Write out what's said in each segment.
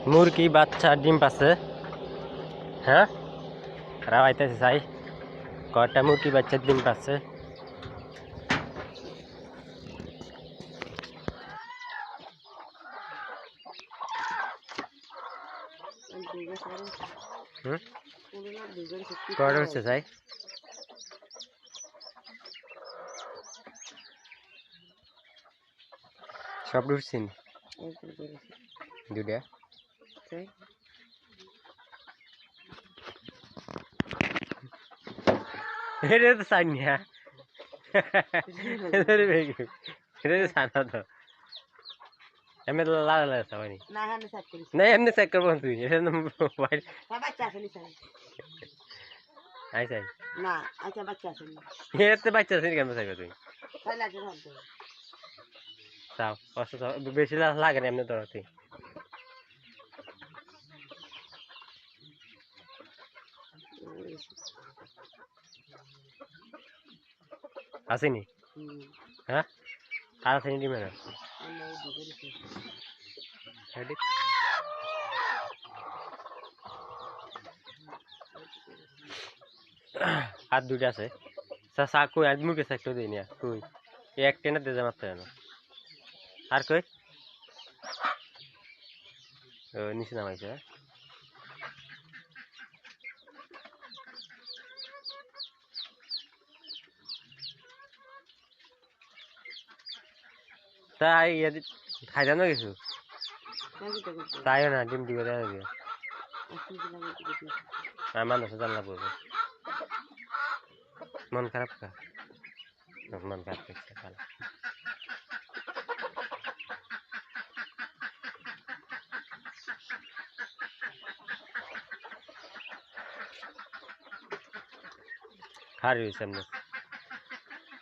মুরগি বাচ্চা ডিম পাচ্ছে হ্যাঁ রাইতেছে চাই কয়টা মুরগি বাচ্চার ডিম পাচ্ছে কয়টা হচ্ছে চাই সব ঢুকছেন দুটা এটা তো চাই না এটা তো জানা তো এমনি লাল লাল সবাই না এমনি চেক করবো তুই এটা মোবাইল আই চাই না আচ্ছা বাচ্চা আছে এতে বাচ্চা আছে কেমন চাইবে তুই চাও অসুস্থ বেশি লাগে না এমনি তোর তুই আসেনি হ্যাঁ আর আসেনি ডিমে না আর দুইটা আছে চা কই আর মুখে চাইতে দিই না কই এক টেনে দিয়ে মারতে জানো আর কই ও নিচে নামাইছে তাই খাই জানো কিছু তাইও না ডিম দিবে দেওয়া দিবে আর মানুষ জানলা পড়বে মন খারাপ কা মন খারাপ করছে ভালো খারি হয়েছে এমনি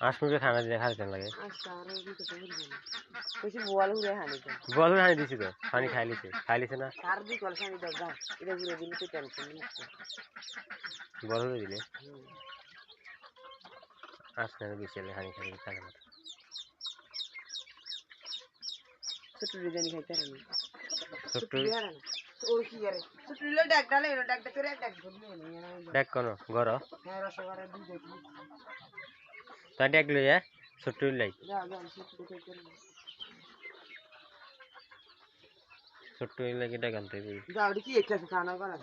আসমুখে খানা দিলে খাইতে লাগে বল হানি দিছি তো পানি খাইলিছে না বল হয়ে দিলে আসলে বেশি হানি খাই থাকে না ছোট ডিজাইন খাইতে পারেনি ছোট্ট ওর কি করে ছোট দিলে ডাক ডালে ডাক ডাক করে ডাক ধরলে দেখ কোন গর হ্যাঁ রসগোল্লা দুধ দেখি তাই দেখ লইয়া ছোট্ট লাই যাও যাও ছোট খাইতে ছোট্ট লাগে দেখ আনতে যাও কি একটা খানা করা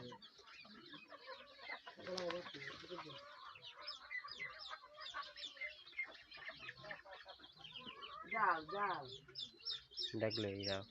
যাও যাও দেখ লই যাও